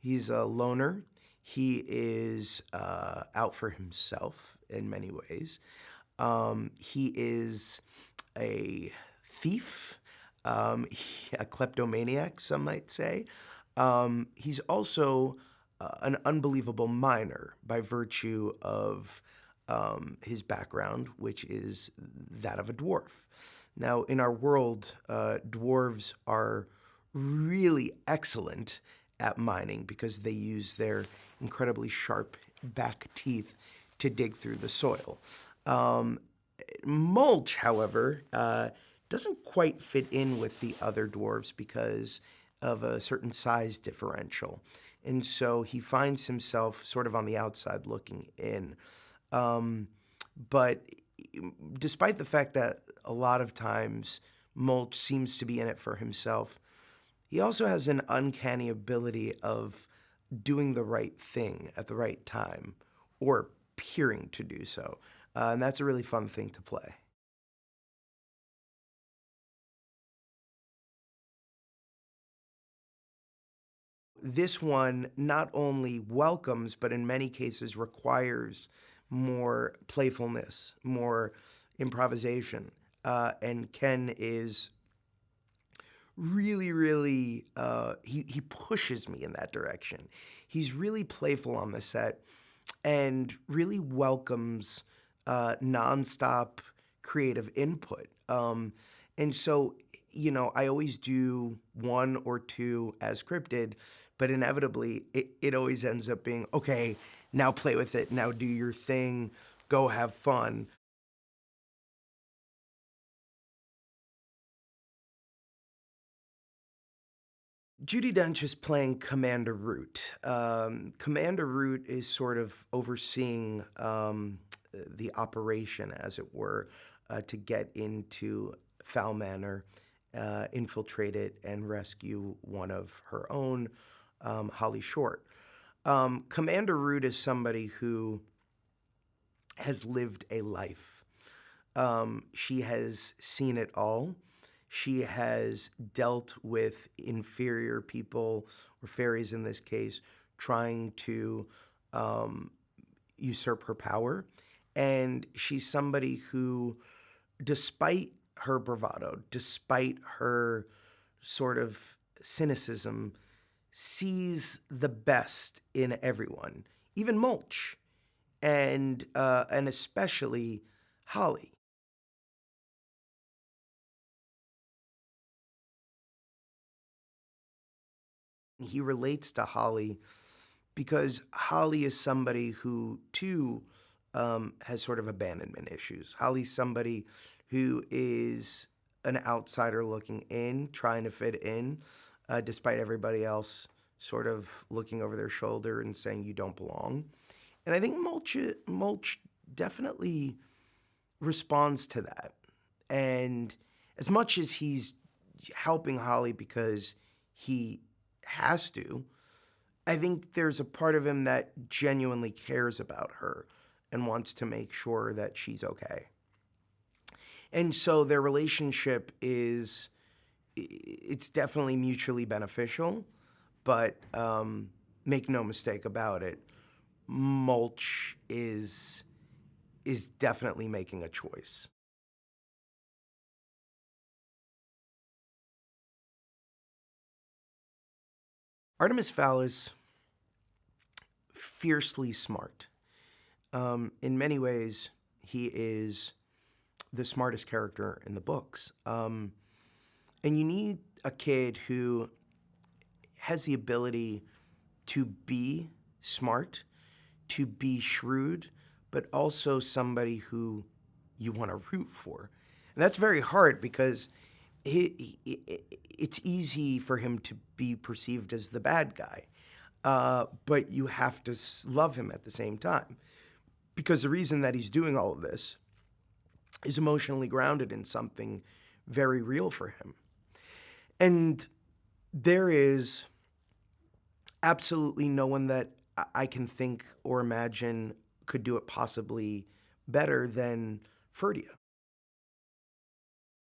He's a loner. He is out for himself in many ways. He is a thief, a kleptomaniac, some might say. He's also an unbelievable miner by virtue of his background, which is that of a dwarf. Now, in our world, dwarves are really excellent at mining because they use their incredibly sharp back teeth to dig through the soil. Mulch, however, doesn't quite fit in with the other dwarves because of a certain size differential. And so he finds himself sort of on the outside looking in. But despite the fact that a lot of times Mulch seems to be in it for himself, he also has an uncanny ability of doing the right thing at the right time, or appearing to do so. And that's a really fun thing to play. This one not only welcomes, but in many cases requires more playfulness, more improvisation. And Ken is really, he pushes me in that direction. He's really playful on the set and really welcomes nonstop creative input. And so, I always do one or two as scripted, but inevitably it always ends up being, okay, now play with it, now do your thing, go have fun. Judi Dench is playing Commander Root. Commander Root is sort of overseeing the operation, as it were, to get into Fowl Manor, infiltrate it, and rescue one of her own, Holly Short. Commander Root is somebody who has lived a life. She has seen it all. She has dealt with inferior people, or fairies in this case, trying to usurp her power. And she's somebody who, despite her bravado, despite her sort of cynicism, sees the best in everyone, even Mulch, and especially Holly. He relates to Holly because Holly is somebody who, too, has sort of abandonment issues. Holly's somebody who is an outsider looking in, trying to fit in, despite everybody else sort of looking over their shoulder and saying, you don't belong. And I think Mulch definitely responds to that. And as much as he's helping Holly because he has to, I think there's a part of him that genuinely cares about her and wants to make sure that she's okay. And so their relationship it's definitely mutually beneficial, but make no mistake about it, Mulch is definitely making a choice. Artemis Fowl is fiercely smart. In many ways, he is the smartest character in the books. And you need a kid who has the ability to be smart, to be shrewd, but also somebody who you want to root for. And that's very hard because it's easy for him to be perceived as the bad guy, but you have to love him at the same time. Because the reason that he's doing all of this is emotionally grounded in something very real for him. And there is absolutely no one that I can think or imagine could do it possibly better than Ferdia.